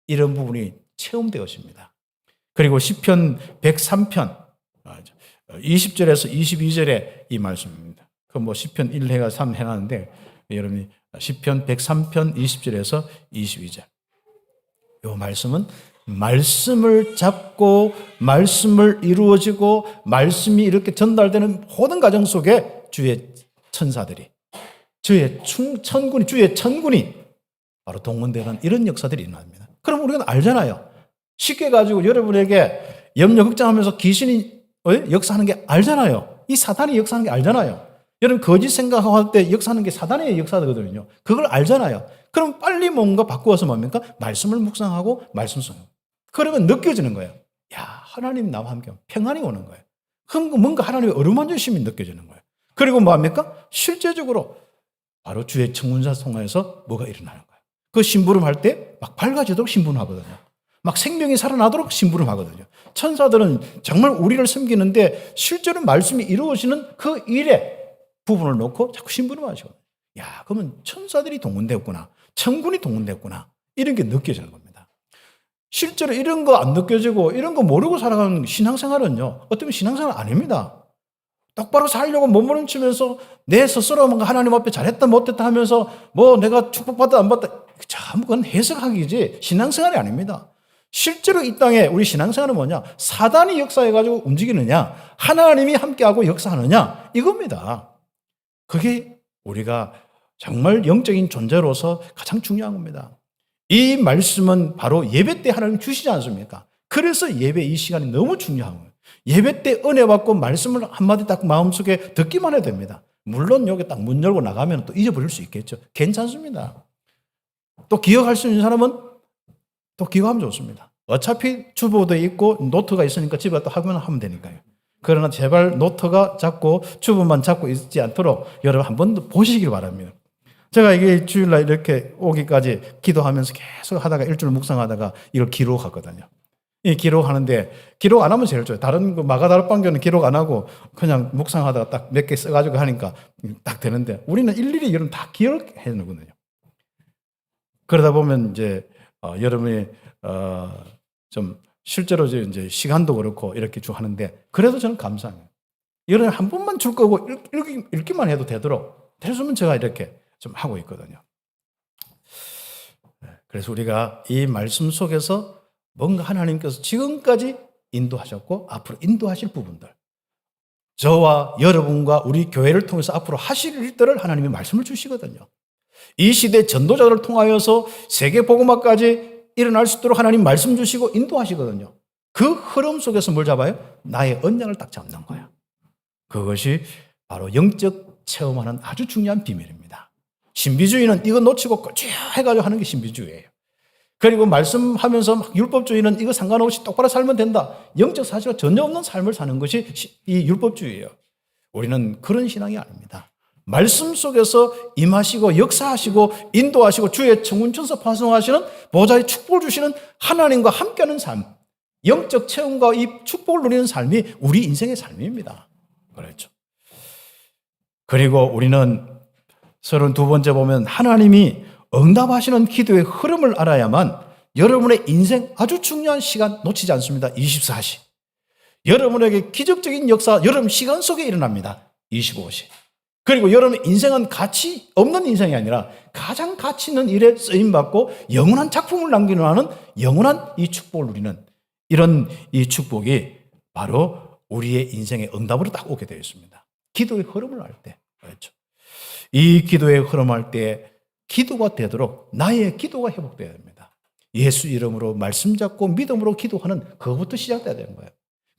이런 부분이 체험되었습니다. 그리고 시편 103편 20절에서 22절에 이 말씀입니다. 그 뭐 시편 1해가 3 해놨는데 여러분이 시편 103편 20절에서 22절. 이 말씀은 말씀을 잡고 말씀을 이루어지고 말씀이 이렇게 전달되는 모든 과정 속에 주의 천사들이 주의 천군이 바로 동원되는 이런 역사들이 일어납니다. 그럼 우리가 알잖아요. 쉽게 가지고 여러분에게 염려 걱정하면서 귀신이 역사하는 게 알잖아요. 이 사단이 역사하는 게 알잖아요. 여러분 거짓 생각할 때 역사하는 게 사단의 역사거든요. 그걸 알잖아요. 그럼 빨리 뭔가 바꾸어서 뭡니까? 말씀을 묵상하고 말씀 쏘는. 그러면 느껴지는 거예요. 야, 하나님 나와 함께 평안이 오는 거예요. 그럼 뭔가 하나님의 어루만지심이 느껴지는 거예요. 그리고 뭡니까? 실제적으로 바로 주의 청문사 통해서 뭐가 일어나는 거예요. 그 심부름할 때 막 밝아지도록 심부름하거든요. 막 생명이 살아나도록 심부름하거든요. 천사들은 정말 우리를 섬기는데 실제로 말씀이 이루어지는 그 일에 부분을 놓고 자꾸 심부름하시거든요. 야, 그러면 천사들이 동원되었구나. 천군이 동원되었구나. 이런 게 느껴지는 겁니다. 실제로 이런 거 안 느껴지고 이런 거 모르고 살아가는 신앙생활은요. 어쩌면 신앙생활 아닙니다. 똑바로 살려고 몸부림치면서 내 스스로 뭔가 하나님 앞에 잘했다 못했다 하면서 뭐 내가 축복받다 안 받다 전부 그건 해석하기지 신앙생활이 아닙니다. 실제로 이 땅에 우리 신앙생활은 뭐냐? 사단이 역사해가지고 움직이느냐? 하나님이 함께하고 역사하느냐? 이겁니다. 그게 우리가 정말 영적인 존재로서 가장 중요한 겁니다. 이 말씀은 바로 예배 때 하나님 주시지 않습니까? 그래서 예배 이 시간이 너무 중요한 거예요. 예배 때 은혜 받고 말씀을 한마디 딱 마음속에 듣기만 해도 됩니다. 물론 여기 딱 문 열고 나가면 또 잊어버릴 수 있겠죠. 괜찮습니다. 또 기억할 수 있는 사람은 또 기억하면 좋습니다. 어차피 주보도 있고 노트가 있으니까 집에 또 하면 되니까요. 그러나 제발 노트가 잡고 주보만 잡고 있지 않도록 여러분 한 번 더 보시길 바랍니다. 제가 이게 주일날 이렇게 오기까지 기도하면서 계속 하다가 일주일 묵상하다가 이걸 기록하거든요. 이 기록하는데 기록 안 하면 제일 좋아요. 다른 그 마가다락방교는 기록 안 하고 그냥 묵상하다가 딱 몇 개 써가지고 하니까 딱 되는데 우리는 일일이 이런 다 기록해 놓거든요. 그러다 보면 이제 여러분이 좀 실제로 이제 시간도 그렇고 이렇게 쭉 하는데 그래도 저는 감사해요. 이런 한 번만 줄 거고 읽기만 해도 되도록 됐으면 제가 이렇게 좀 하고 있거든요. 그래서 우리가 이 말씀 속에서 뭔가 하나님께서 지금까지 인도하셨고 앞으로 인도하실 부분들 저와 여러분과 우리 교회를 통해서 앞으로 하실 일들을 하나님이 말씀을 주시거든요. 이 시대 전도자들을 통하여서 세계 복음화까지 일어날 수 있도록 하나님 말씀 주시고 인도하시거든요. 그 흐름 속에서 뭘 잡아요? 나의 언약을 딱 잡는 거예요. 그것이 바로 영적 체험하는 아주 중요한 비밀입니다. 신비주의는 이거 놓치고 꼬치해가지고 하는 게 신비주의예요. 그리고 말씀하면서 막 율법주의는 이거 상관없이 똑바로 살면 된다. 영적 사실과 전혀 없는 삶을 사는 것이 이 율법주의예요. 우리는 그런 신앙이 아닙니다. 말씀 속에서 임하시고 역사하시고 인도하시고 주의 청운천사 파송하시는 보좌의 축복을 주시는 하나님과 함께하는 삶, 영적 체험과 이 축복을 누리는 삶이 우리 인생의 삶입니다. 그렇죠. 그리고 우리는 32번째 보면 하나님이 응답하시는 기도의 흐름을 알아야만 여러분의 인생 아주 중요한 시간 놓치지 않습니다. 24시. 여러분에게 기적적인 역사 여러분 시간 속에 일어납니다. 25시. 그리고 여러분 인생은 가치 없는 인생이 아니라 가장 가치 있는 일에 쓰임받고 영원한 작품을 남기는 하는 영원한 이 축복을 누리는 이런 이 축복이 바로 우리의 인생의 응답으로 딱 오게 되어 있습니다. 기도의 흐름을 할 때. 그렇죠. 이 기도의 흐름할 때 기도가 되도록 나의 기도가 회복되어야 됩니다. 예수 이름으로 말씀 잡고 믿음으로 기도하는 그것부터 시작돼야 되는 거예요.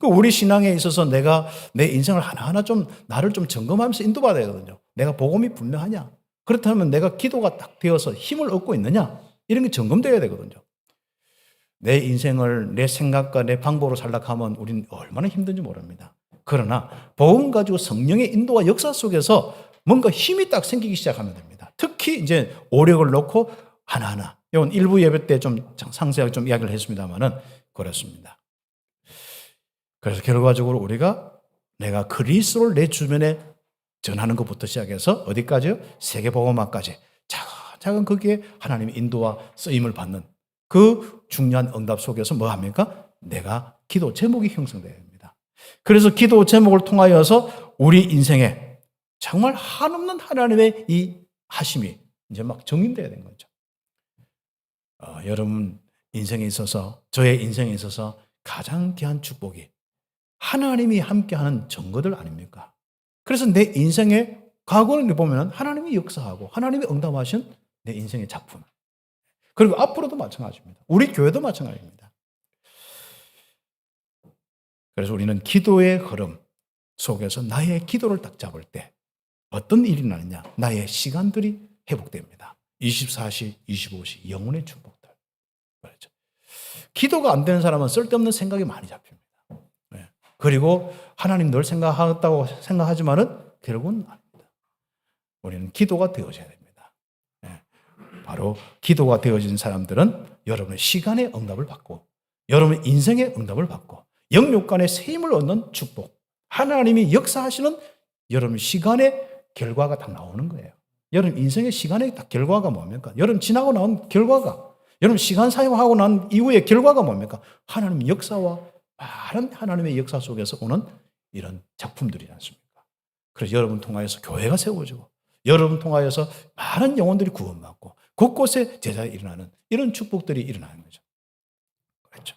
우리 신앙에 있어서 내가 내 인생을 하나하나 좀 나를 좀 점검하면서 인도받아야 되거든요. 내가 복음이 분명하냐? 그렇다면 내가 기도가 딱 되어서 힘을 얻고 있느냐? 이런 게 점검되어야 되거든요. 내 인생을 내 생각과 내 방법으로 살려고 하면 우리는 얼마나 힘든지 모릅니다. 그러나 복음 가지고 성령의 인도와 역사 속에서 뭔가 힘이 딱 생기기 시작하면 됩니다. 특히 이제 오력을 놓고 하나하나. 이건 일부 예배 때 좀 상세하게 좀 이야기를 했습니다만은 그렇습니다. 그래서 결과적으로 우리가 내가 그리스도를 내 주변에 전하는 것부터 시작해서 어디까지요? 세계복음화까지 차근차근 거기에 하나님의 인도와 쓰임을 받는 그 중요한 응답 속에서 뭐 합니까? 내가 기도 제목이 형성되어야 됩니다. 그래서 기도 제목을 통하여서 우리 인생에 정말 한없는 하나님의 이 하심이 이제 막 정립되어야 되는 거죠. 여러분 인생에 있어서, 저의 인생에 있어서 가장 귀한 축복이 하나님이 함께하는 증거들 아닙니까? 그래서 내 인생의 과거를 보면 하나님이 역사하고 하나님이 응답하신 내 인생의 작품, 그리고 앞으로도 마찬가지입니다. 우리 교회도 마찬가지입니다. 그래서 우리는 기도의 흐름 속에서 나의 기도를 딱 잡을 때 어떤 일이 나느냐? 나의 시간들이 회복됩니다. 24시, 25시 영혼의 축복들. 그렇죠. 기도가 안 되는 사람은 쓸데없는 생각이 많이 잡힙니다. 그리고 하나님 늘 생각하겠다고 생각하지만은 결국은 아닙니다. 우리는 기도가 되어져야 됩니다. 바로 기도가 되어진 사람들은 여러분의 시간의 응답을 받고, 여러분의 인생의 응답을 받고, 영육간의 세임을 얻는 축복, 하나님이 역사하시는 여러분 시간의 결과가 딱 나오는 거예요. 여러분 인생의 시간의 딱 결과가 뭡니까? 여러분 지나고 나온 결과가, 여러분 시간 사용하고 난 이후의 결과가 뭡니까? 하나님 역사와 많은 하나님의 역사 속에서 오는 이런 작품들이지 않습니까? 그래서 여러분 통하여서 교회가 세워지고, 여러분 통하여서 많은 영혼들이 구원받고, 곳곳에 제자가 일어나는 이런 축복들이 일어나는 거죠. 그렇죠.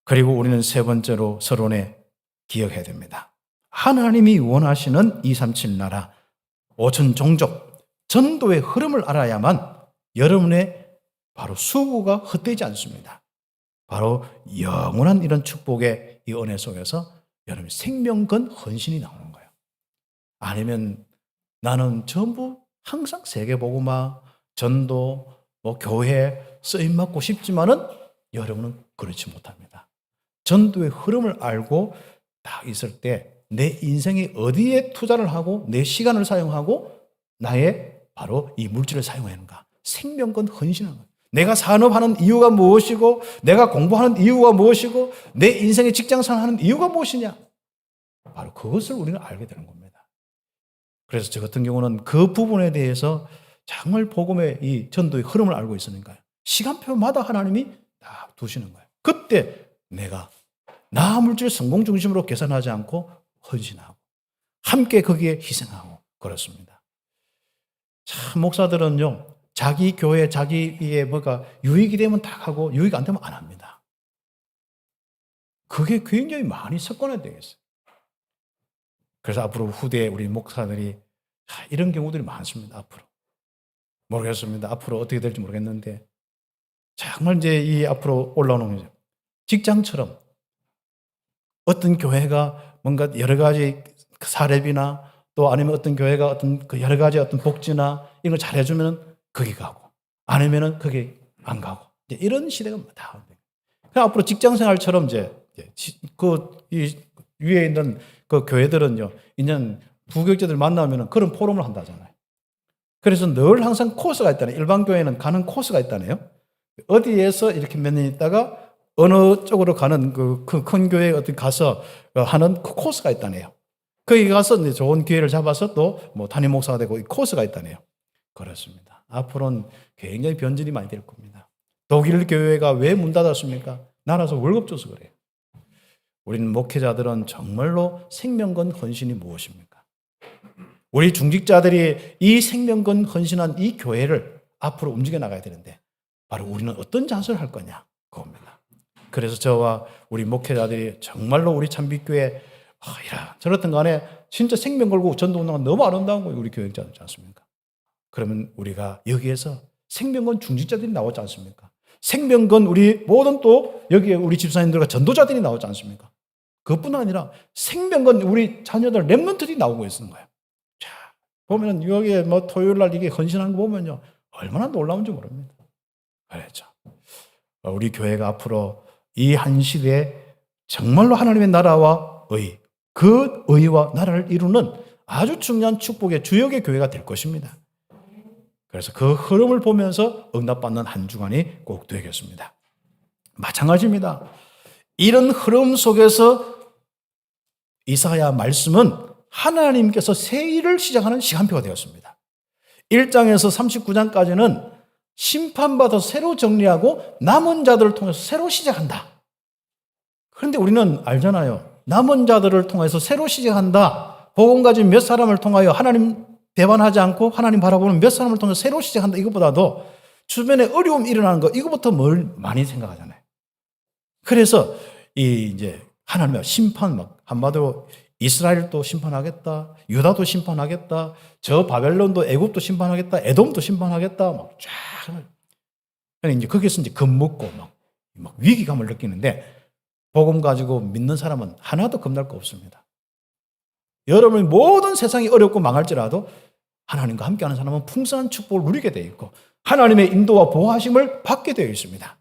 그리고 우리는 세 번째로 서론에 기억해야 됩니다. 하나님이 원하시는 237 나라, 5천 종족, 전도의 흐름을 알아야만 여러분의 바로 수고가 헛되지 않습니다. 바로 영원한 이런 축복의 이 은혜 속에서 여러분 생명건 헌신이 나오는 거예요. 아니면 나는 전부 항상 세계복음화, 전도, 교회 쓰임 받고 싶지만은 여러분은 그렇지 못합니다. 전도의 흐름을 알고 딱 있을 때 내 인생이 어디에 투자를 하고 내 시간을 사용하고 나의 바로 이 물질을 사용하는가, 생명건 헌신하는 거예요. 내가 산업하는 이유가 무엇이고, 내가 공부하는 이유가 무엇이고, 내 인생의 직장생활하는 이유가 무엇이냐, 바로 그것을 우리는 알게 되는 겁니다. 그래서 저 같은 경우는 그 부분에 대해서 정말 복음의 이 전도의 흐름을 알고 있으니까요, 시간표마다 하나님이 딱 두시는 거예요. 그때 내가 나 물질 성공 중심으로 계산하지 않고 헌신하고 함께 거기에 희생하고 그렇습니다. 참 목사들은요, 자기 교회, 자기의 뭐가 유익이 되면 딱 하고 유익 안 되면 안 합니다. 그게 굉장히 많이 습관화 되겠어요. 그래서 앞으로 후대에 우리 목사들이 이런 경우들이 많습니다. 앞으로 모르겠습니다. 앞으로 어떻게 될지 모르겠는데 정말 이제 이 앞으로 올라오는 거죠. 직장처럼 어떤 교회가 뭔가 여러 가지 사례비나 또 아니면 어떤 교회가 어떤 그 여러 가지 어떤 복지나 이런 걸 잘해주면 거기 가고, 아니면은 거기 안 가고, 이제 이런 시대가 다 오는 거예요. 그럼 앞으로 직장 생활처럼 이제 이 위에 있는 그 교회들은요, 이제 부교육자들 만나면은 그런 포럼을 한다잖아요. 그래서 늘 항상 코스가 있다네. 일반 교회는 가는 코스가 있다네요. 어디에서 이렇게 몇 년 있다가 어느 쪽으로 가는 그 큰 교회에 어디 가서 하는 그 코스가 있다네요. 거기 가서 이제 좋은 기회를 잡아서 또 뭐 담임 목사가 되고 이 코스가 있다네요. 그렇습니다. 앞으로는 굉장히 변질이 많이 될 겁니다. 독일 교회가 왜 문 닫았습니까? 나라에서 월급 줘서 그래요. 우리는 목회자들은 정말로 생명건 헌신이 무엇입니까? 우리 중직자들이 이 생명건 헌신한 이 교회를 앞으로 움직여 나가야 되는데 바로 우리는 어떤 자세를 할 거냐 그겁니다. 그래서 저와 우리 목회자들이 정말로 우리 참빛교회 저렇든 간에 진짜 생명 걸고 전도운동가 너무 아름다운 거예요. 우리 교육자들 있지 않습니까? 그러면 우리가 여기에서 생명건 중직자들이 나오지 않습니까? 생명건 우리 모든 또 여기에 우리 집사님들과 전도자들이 나오지 않습니까? 그것뿐 아니라 생명건 우리 자녀들 렘넌트들이 나오고 있는 거예요. 자, 보면은 여기에 뭐 토요일 날 이게 헌신하는 거 보면요, 얼마나 놀라운지 모릅니다. 그렇죠. 우리 교회가 앞으로 이 한 시대에 정말로 하나님의 나라와 의, 그 의와 나라를 이루는 아주 중요한 축복의 주역의 교회가 될 것입니다. 그래서 그 흐름을 보면서 응답받는 한 주간이 꼭 되겠습니다. 마찬가지입니다. 이런 흐름 속에서 이사야 말씀은 하나님께서 새 일을 시작하는 시간표가 되었습니다. 1장에서 39장까지는 심판받아 새로 정리하고 남은 자들을 통해서 새로 시작한다. 그런데 우리는 알잖아요. 남은 자들을 통해서 새로 시작한다. 복음 가진 몇 사람을 통하여 하나님 배반하지 않고 하나님 바라보는 몇 사람을 통해서 새로 시작한다. 이것보다도 주변에 어려움이 일어나는 거, 이것부터 뭘 많이 생각하잖아요. 그래서 이제 하나님의 심판, 막 한마디로 이스라엘도 심판하겠다, 유다도 심판하겠다, 저 바벨론도 애굽도 심판하겠다, 에돔도 심판하겠다, 막 쫙. 이제 거기서 이제 겁먹고 막 위기감을 느끼는데 복음 가지고 믿는 사람은 하나도 겁날 거 없습니다. 여러분이 모든 세상이 어렵고 망할지라도 하나님과 함께하는 사람은 풍성한 축복을 누리게 되어 있고 하나님의 인도와 보호하심을 받게 되어 있습니다.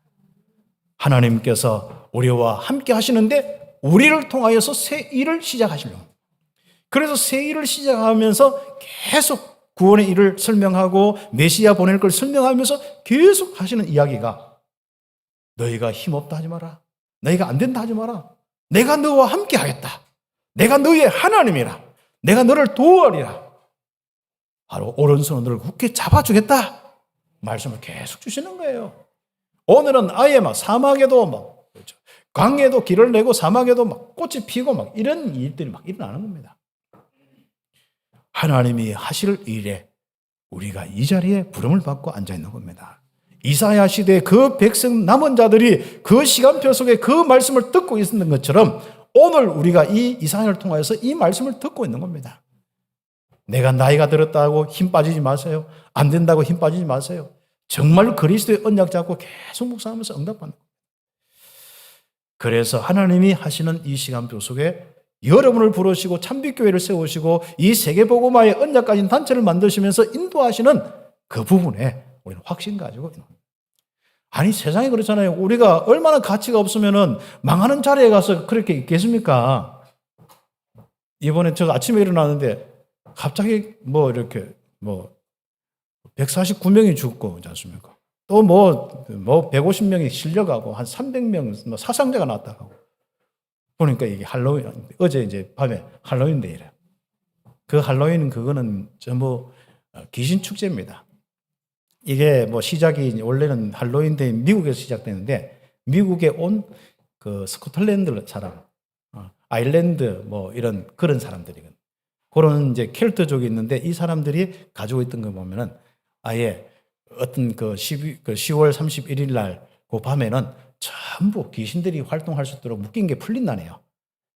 하나님께서 우리와 함께 하시는데 우리를 통하여서 새 일을 시작하시려고. 그래서 새 일을 시작하면서 계속 구원의 일을 설명하고 메시아 보낼 걸 설명하면서 계속 하시는 이야기가 너희가 힘없다 하지 마라. 너희가 안 된다 하지 마라. 내가 너와 함께 하겠다. 내가 너의 하나님이라. 내가 너를 도우리라. 바로 오른손으로 너를 굳게 잡아주겠다. 말씀을 계속 주시는 거예요. 오늘은 아예 막 사막에도 막 광야에도 길을 내고 사막에도 막 꽃이 피고 막 이런 일들이 막 일어나는 겁니다. 하나님이 하실 일에 우리가 이 자리에 부름을 받고 앉아 있는 겁니다. 이사야 시대에 그 백성 남은 자들이 그 시간표 속에 그 말씀을 듣고 있는 것처럼 오늘 우리가 이 이사야를 통하여서 이 말씀을 듣고 있는 겁니다. 내가 나이가 들었다고 힘 빠지지 마세요. 안 된다고 힘 빠지지 마세요. 정말 그리스도의 언약 잡고 계속 묵상하면서 응답받는 겁니다. 그래서 하나님이 하시는 이 시간표 속에 여러분을 부르시고 참빛교회를 세우시고 이 세계복음화의 언약 가진 단체를 만드시면서 인도하시는 그 부분에 우리는 확신 가지고 있는 겁니다. 아니 세상이 그렇잖아요. 우리가 얼마나 가치가 없으면 망하는 자리에 가서 그렇게 있겠습니까? 이번에 제가 아침에 일어나는데 갑자기 이렇게 149명이 죽고 그렇지 않습니까? 또 150명이 실려가고 한 300명 사상자가 났다고. 보니까 이게 할로윈, 어제 이제 밤에 할로윈 데이래. 그 할로윈 그거는 전부 귀신 축제입니다. 이게 시작이 원래는 할로윈 데이 미국에서 시작되는데 미국에 온 그 스코틀랜드 사람, 아일랜드 이런 그런 사람들이거든. 그런 이제 켈트족이 있는데 이 사람들이 가지고 있던 거 보면은 아예 어떤 10월 31일 날 그 밤에는 전부 귀신들이 활동할 수 있도록 묶인 게 풀린다네요.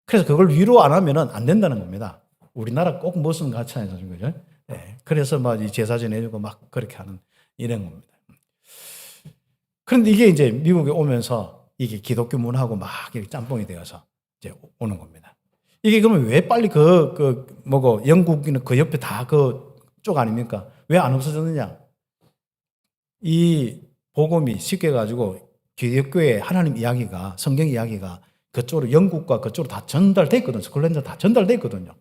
그래서 그걸 위로 안 하면은 안 된다는 겁니다. 우리나라 꼭 무슨 같이 하는 거죠. 네. 그래서 이 제사 지내주고 막 그렇게 하는 이런 겁니다. 그런데 이게 이제 미국에 오면서 이게 기독교 문화하고 막 이렇게 짬뽕이 되어서 이제 오는 겁니다. 이게 그러면 왜 빨리 영국이는 그 옆에 다 그쪽 아닙니까? 왜 안 없어졌느냐? 이 복음이 쉽게 가지고 기독교의 하나님 이야기가 성경 이야기가 그쪽으로 영국과 그쪽으로 다 전달됐거든요. 스콜랜드 다 전달됐거든요.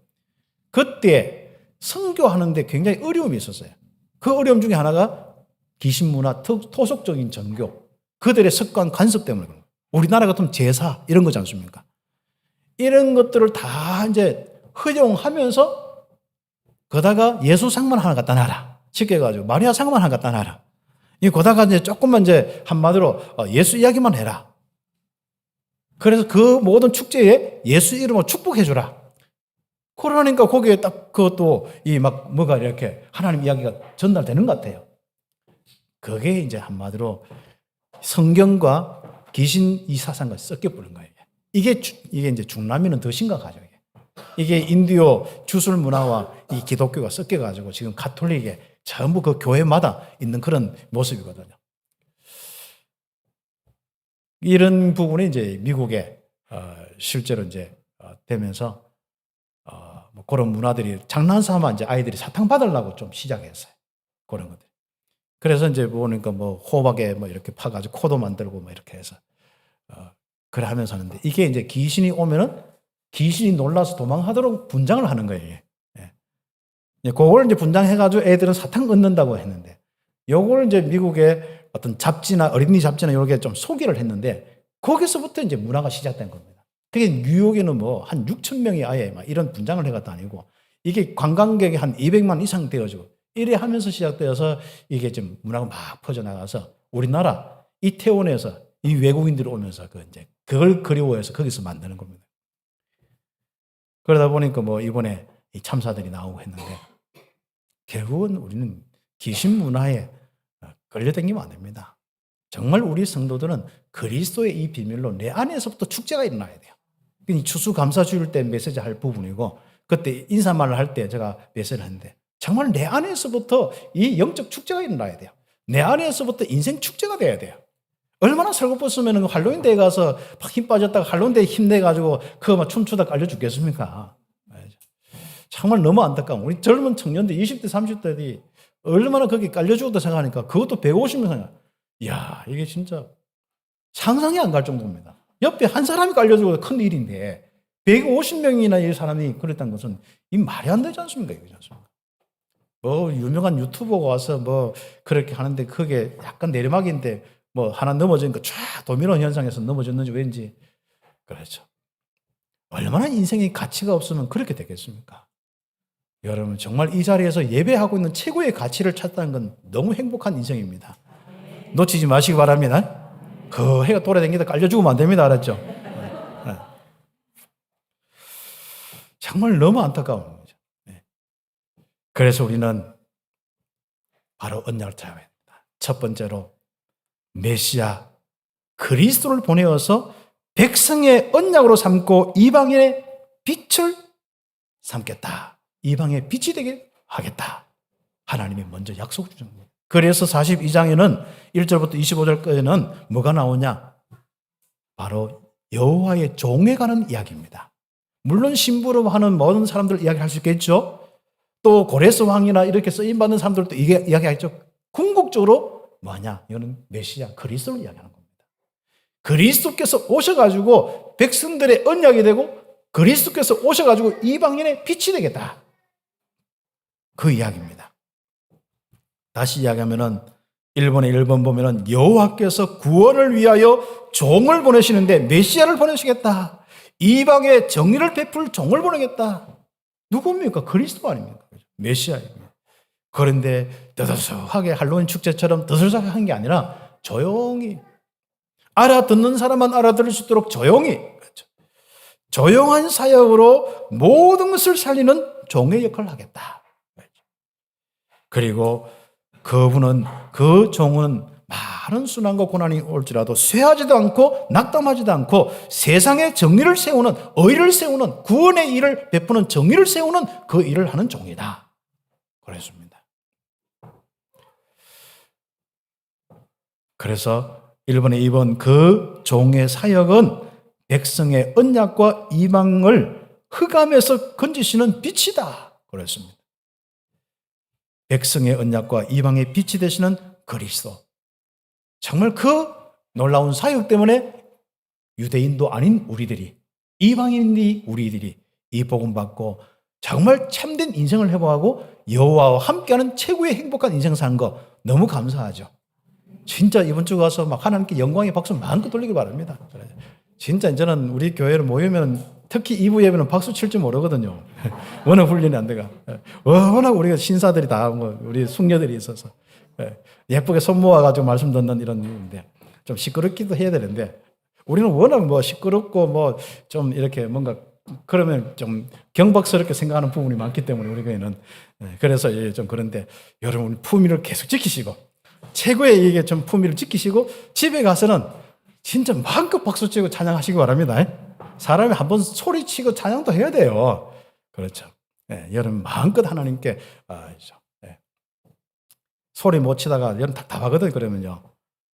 그때 선교하는데 굉장히 어려움이 있었어요. 그 어려움 중에 하나가 귀신 문화, 토속적인 종교, 그들의 습관, 관습 때문에 그런 거예요. 우리나라 같으면 제사 이런 거지 않습니까? 이런 것들을 다 이제 허용하면서 거다가 예수 상만 하나 갖다 놔라. 쉽게 해가지고 마리아 상만 하나 갖다 놔라. 거다가 이제 조금만 이제 한마디로 예수 이야기만 해라. 그래서 그 모든 축제에 예수 이름으로 축복해주라. 그러니까 거기에 딱 그것도 뭐가 이렇게 하나님 이야기가 전달되는 것 같아요. 그게 이제 한마디로 성경과 귀신 이 사상과 섞여버린 거예요. 이게 이제 중남미는 더 심각하죠. 이게 인디오 주술 문화와 이 기독교가 섞여가지고 지금 가톨릭에 전부 그 교회마다 있는 그런 모습이거든요. 이런 부분이 이제 미국에 실제로 이제 되면서 그런 문화들이 장난삼아 이제 아이들이 사탕 받으려고 좀 시작했어요. 그런 것들. 그래서 이제 보니까 호박에 이렇게 파가지고 코도 만들고 이렇게 해서 그래 하면서 하는데 이게 이제 귀신이 오면은 귀신이 놀라서 도망하도록 분장을 하는 거예요. 예. 그걸 이제 분장해가지고 애들은 사탕 얻는다고 했는데 요걸 이제 미국의 어떤 잡지나 어린이 잡지나 이렇게 좀 소개를 했는데 거기서부터 이제 문화가 시작된 겁니다. 특히 뉴욕에는 한 6천 명이 아예 막 이런 분장을 해가 다니고 이게 관광객이 한 200만 이상 되어지고 이래 하면서 시작되어서 이게 좀 문화가 막 퍼져나가서 우리나라 이태원에서 이 외국인들이 오면서 그걸 그리워해서 거기서 만드는 겁니다. 그러다 보니까 뭐 이번에 이 참사들이 나오고 했는데 결국은 우리는 귀신 문화에 끌려다니면 안 됩니다. 정말 우리 성도들은 그리스도의 이 비밀로 내 안에서부터 축제가 일어나야 돼요. 이 추수감사주일 때 메시지 할 부분이고 그때 인사말을 할 때 제가 메시지를 했는데 정말 내 안에서부터 이 영적 축제가 일어나야 돼요. 내 안에서부터 인생 축제가 돼야 돼요. 얼마나 설거벗으면 할로윈 대회 가서 막 힘 빠졌다가 할로윈 대회 힘내가지고 그거 막 춤추다 깔려 죽겠습니까? 정말 너무 안타까운 우리 젊은 청년들 20대 30대들이 얼마나 거기 깔려 죽었다 생각하니까 그것도 150명 생각. 이야 이게 진짜 상상이 안 갈 정도입니다. 옆에 한 사람이 깔려 죽어도 큰 일인데 150명이나 이 사람이 그랬다는 것은 이 말이 안 되지 않습니까? 이거지 않습니까? 뭐 유명한 유튜버가 와서 뭐 그렇게 하는데 그게 약간 내리막인데 뭐 하나 넘어지니까 쫙 도미노 현상에서 넘어졌는지 왠지 그렇죠. 얼마나 인생의 가치가 없으면 그렇게 되겠습니까? 여러분 정말 이 자리에서 예배하고 있는 최고의 가치를 찾다는 건 너무 행복한 인생입니다. 놓치지 마시기 바랍니다. 그 해가 돌아다니다 깔려 죽으면 안 됩니다. 알았죠? 네. 정말 너무 안타까운 거죠. 네. 그래서 우리는 바로 언약을 찾아야 합니다. 첫 번째로 메시아 그리스도를 보내어서 백성의 언약으로 삼고 이방인의 빛을 삼겠다. 이방의 빛이 되게 하겠다. 하나님이 먼저 약속을 주는 거예요. 그래서 42장에는 1절부터 25절까지는 뭐가 나오냐? 바로 여호와의 종에 관한 이야기입니다. 물론 심부름하는 모든 사람들 이야기할 수 있겠죠. 또 고레스 왕이나 이렇게 쓰임받는 사람들도 이게 이야기하죠. 궁극적으로 뭐냐? 이거는 메시아 그리스도를 이야기하는 겁니다. 그리스도께서 오셔가지고 백성들의 언약이 되고 그리스도께서 오셔가지고 이방인의 빛이 되겠다. 그 이야기입니다. 다시 이야기하면은 1번에 1번 보면은 여호와께서 구원을 위하여 종을 보내시는데 메시아를 보내시겠다. 이방의 정의를 베풀 종을 보내겠다. 누굽니까? 그리스도 아닙니까? 메시아입니다. 그런데 더더석하게 할로윈 축제처럼 더들썩하게 한 게 아니라 조용히 알아듣는 사람만 알아들을 수 있도록 조용히 조용한 사역으로 모든 것을 살리는 종의 역할을 하겠다. 그리고 그분은 그 종은 많은 순환과 고난이 올지라도 쇠하지도 않고 낙담하지도 않고 세상의 정의를 세우는 의를 세우는 구원의 일을 베푸는 정의를 세우는 그 일을 하는 종이다. 그랬습니다. 그래서 1번에 2번 그 종의 사역은 백성의 언약과 이방을 흑암에서 건지시는 빛이다. 그랬습니다. 백성의 언약과 이방의 빛이 되시는 그리스도. 정말 그 놀라운 사역 때문에 유대인도 아닌 우리들이, 이방인이 우리들이 이 복음 받고 정말 참된 인생을 회복하고 여호와와 함께하는 최고의 행복한 인생 사는 거 너무 감사하죠. 진짜 이번 주 가서 막 하나님께 영광의 박수 마음껏 돌리기 바랍니다. 진짜 저는 우리 교회를 모이면 특히 2부 예배는 박수 칠 줄 모르거든요. 워낙 훈련이 안 돼가. 워낙 우리가 신사들이 다 우리 숙녀들이 있어서 예쁘게 손 모아가지고 말씀 듣는 이런 일인데 좀 시끄럽기도 해야 되는데 우리는 워낙 뭐 시끄럽고 뭐 좀 이렇게 뭔가 그러면 좀 경박스럽게 생각하는 부분이 많기 때문에 우리 교회는 그래서 좀 그런데 여러분 품위를 계속 지키시고 최고의 이게 좀 품위를 지키시고 집에 가서는 진짜 마음껏 박수치고 찬양하시기 바랍니다. 사람이 한번 소리치고 찬양도 해야 돼요. 그렇죠. 여러분 마음껏 하나님께 소리 못 치다가 여러분 답답하거든 그러면요.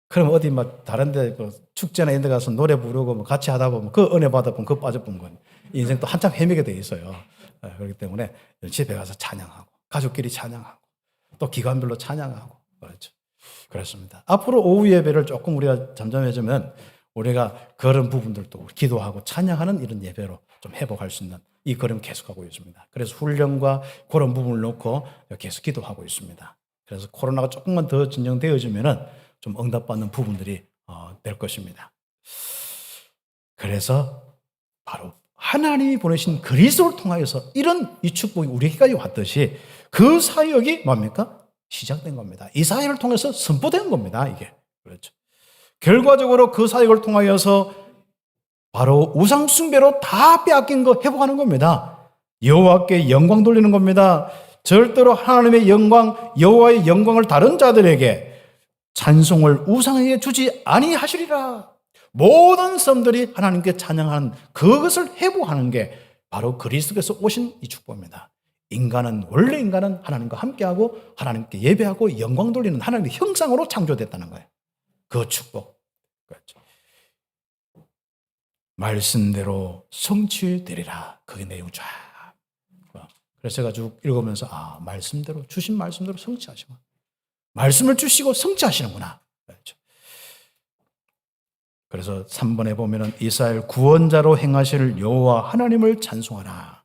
그럼 어디 막 다른데 축제나 이런 데 가서 노래 부르고 뭐 같이 하다 보면 그 은혜 받아보면 그 빠져본 건 인생 또 한참 헤매게 돼 있어요. 그렇기 때문에 집에 가서 찬양하고 가족끼리 찬양하고 또 기관별로 찬양하고 그렇죠. 그렇습니다. 앞으로 오후 예배를 조금 우리가 잠잠해지면 우리가 그런 부분들도 기도하고 찬양하는 이런 예배로 좀 회복할 수 있는 이 걸음 계속하고 있습니다. 그래서 훈련과 그런 부분을 놓고 계속 기도하고 있습니다. 그래서 코로나가 조금만 더 진정되어지면은 좀 응답받는 부분들이 될 것입니다. 그래서 바로 하나님이 보내신 그리스도를 통하여서 이런 이 축복이 우리에게까지 왔듯이 그 사역이 뭡니까? 시작된 겁니다. 이 사역을 통해서 선포된 겁니다. 이게. 그렇죠. 결과적으로 그 사역을 통하여서 바로 우상 숭배로 다 빼앗긴 거 회복하는 겁니다. 여호와께 영광 돌리는 겁니다. 절대로 하나님의 영광, 여호와의 영광을 다른 자들에게 찬송을 우상에게 주지 아니하시리라. 모든 사람들이 하나님께 찬양하는 그것을 회복하는 게 바로 그리스도께서 오신 이 축복입니다. 원래 인간은 하나님과 함께하고 하나님께 예배하고 영광 돌리는 하나님의 형상으로 창조됐다는 거예요. 그 축복. 그렇죠. 말씀대로 성취되리라. 그게 내용 쫙. 그래서 제가 쭉 읽으면서 말씀대로 주신 말씀대로 성취하시고 말씀을 주시고 성취하시는구나. 그렇죠. 그래서 3번에 보면은 이스라엘 구원자로 행하실 여호와 하나님을 찬송하라.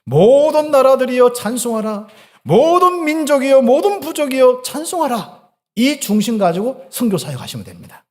모든 나라들이여 찬송하라. 모든 민족이여 모든 부족이여 찬송하라. 이 중심 가지고 선교 사역하시면 됩니다.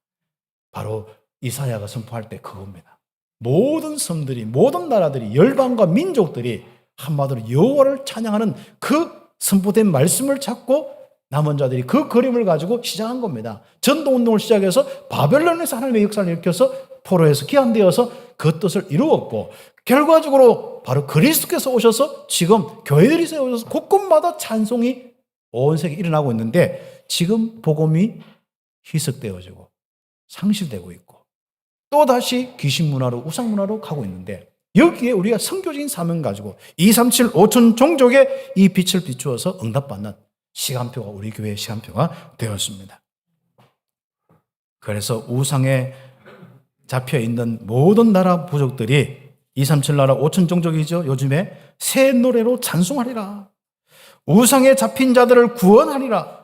바로 이사야가 선포할 때 그겁니다. 모든 섬들이 모든 나라들이 열방과 민족들이 한마디로 여호와를 찬양하는 그 선포된 말씀을 찾고 남은 자들이 그 그림을 가지고 시작한 겁니다. 전도운동을 시작해서 바벨론에서 하나님의 역사를 일으켜서 포로에서 귀환되어서 그 뜻을 이루었고 결과적으로 바로 그리스도께서 오셔서 지금 교회들이 세워져서 곳곳마다 찬송이 온 세계에 일어나고 있는데 지금 복음이 희석되어지고 상실되고 있고 또다시 귀신 문화로 우상 문화로 가고 있는데 여기에 우리가 선교적인 사명 가지고 237 5천 종족에 이 빛을 비추어서 응답받는 시간표가 우리 교회의 시간표가 되었습니다. 그래서 우상에 잡혀있는 모든 나라 부족들이 237 나라 5천 종족이죠. 요즘에 새 노래로 찬송하리라. 우상에 잡힌 자들을 구원하리라.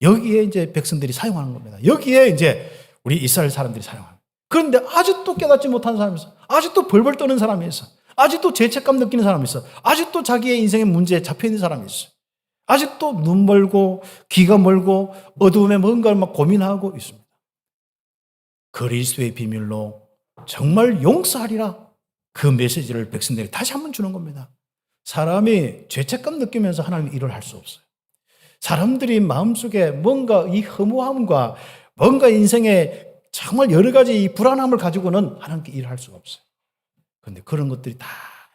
여기에 이제 백성들이 사용하는 겁니다. 여기에 이제 우리 이스라엘 사람들이 사용합니다. 그런데 아직도 깨닫지 못한 사람이 있어. 아직도 벌벌 떠는 사람이 있어. 아직도 죄책감 느끼는 사람이 있어. 아직도 자기의 인생의 문제에 잡혀있는 사람이 있어. 아직도 눈 멀고 귀가 멀고 어두움에 뭔가를 막 고민하고 있습니다. 그리스도의 비밀로 정말 용서하리라. 그 메시지를 백성들이 다시 한번 주는 겁니다. 사람이 죄책감 느끼면서 하나님 일을 할 수 없어요. 사람들이 마음속에 뭔가 이 허무함과 뭔가 인생에 정말 여러 가지 이 불안함을 가지고는 하나님께 일을 할 수가 없어요. 그런데 그런 것들이 다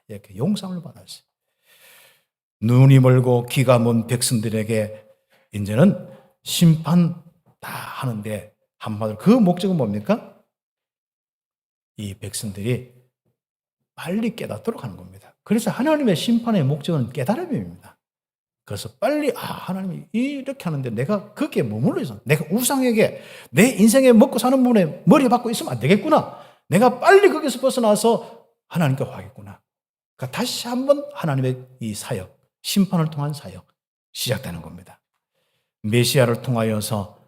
이렇게 용서를 받았어요. 눈이 멀고 귀가 먼 백성들에게 이제는 심판 다 하는데 한마디로 그 목적은 뭡니까? 이 백성들이 빨리 깨닫도록 하는 겁니다. 그래서 하나님의 심판의 목적은 깨달음입니다. 그래서 빨리 하나님이 이렇게 하는데 내가 거기에 머물러 있어. 내가 우상에게 내 인생에 먹고 사는 부분에 머리 박고 있으면 안 되겠구나. 내가 빨리 거기서 벗어나서 하나님께 하겠구나. 그러니까 다시 한번 하나님의 이 사역, 심판을 통한 사역 시작되는 겁니다. 메시아를 통하여서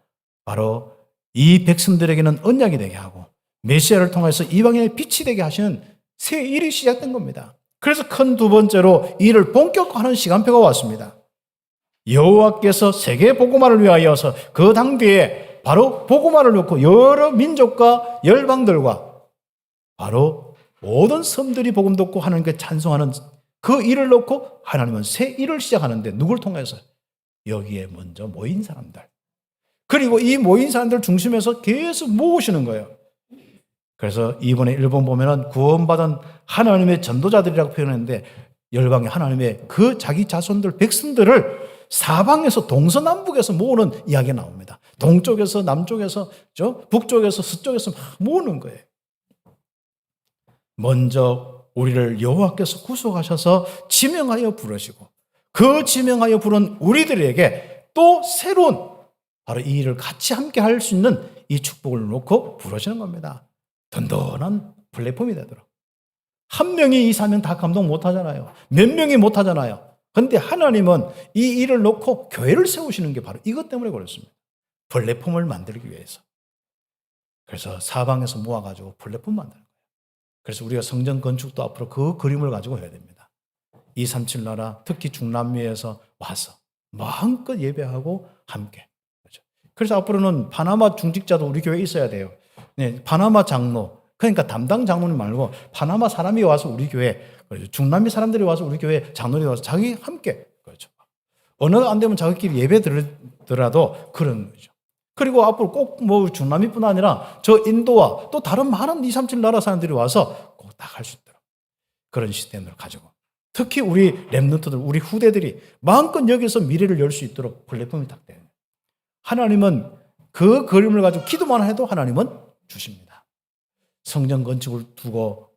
바로 이 백성들에게는 언약이 되게 하고 메시아를 통해서 이방인의 빛이 되게 하시는 새 일이 시작된 겁니다. 그래서 큰 두 번째로 이를 본격화하는 시간표가 왔습니다. 여호와께서 세계 복음화를 위하여서 그 당대에 바로 복음화를 놓고 여러 민족과 열방들과 바로 모든 섬들이 복음 듣고 하나님께 찬송하는 그 일을 놓고 하나님은 새 일을 시작하는데 누굴 통해서? 여기에 먼저 모인 사람들. 그리고 이 모인 사람들 중심에서 계속 모으시는 거예요. 그래서 이번에 일본 보면은 구원받은 하나님의 전도자들이라고 표현했는데 열방의 하나님의 그 자기 자손들, 백성들을 사방에서 동서남북에서 모으는 이야기가 나옵니다. 동쪽에서 남쪽에서 북쪽에서 서쪽에서 막 모으는 거예요. 먼저 우리를 여호와께서 구속하셔서 지명하여 부르시고 그 지명하여 부른 우리들에게 또 새로운 바로 이 일을 같이 함께 할 수 있는 이 축복을 놓고 부르시는 겁니다. 든든한 플랫폼이 되도록. 한 명이 이 사명 다 감동 못하잖아요. 몇 명이 못하잖아요. 그런데 하나님은 이 일을 놓고 교회를 세우시는 게 바로 이것 때문에 그렇습니다. 플랫폼을 만들기 위해서. 그래서 사방에서 모아가지고 플랫폼 만드는 거예요. 그래서 우리가 성전 건축도 앞으로 그 그림을 가지고 해야 됩니다. 237 나라, 특히 중남미에서 와서 마음껏 예배하고 함께. 그래서 앞으로는 파나마 중직자도 우리 교회에 있어야 돼요. 네, 파나마 장로, 그러니까 담당 장로님 말고 파나마 사람이 와서 우리 교회, 그렇죠. 중남미 사람들이 와서 우리 교회 장로님 와서 자기 함께, 그렇죠. 언어가 안 되면 자기끼리 예배 드리더라도 그런 거죠. 그리고 앞으로 꼭 뭐 중남미뿐 아니라 저 인도와 또 다른 많은 2, 3, 7 나라 사람들이 와서 꼭 다 할 수 있도록 그런 시스템을 가지고 특히 우리 랩런트들, 우리 후대들이 마음껏 여기서 미래를 열 수 있도록 플랫폼이 딱 돼요. 하나님은 그 그림을 가지고 기도만 해도 하나님은 주십니다. 성전 건축을 두고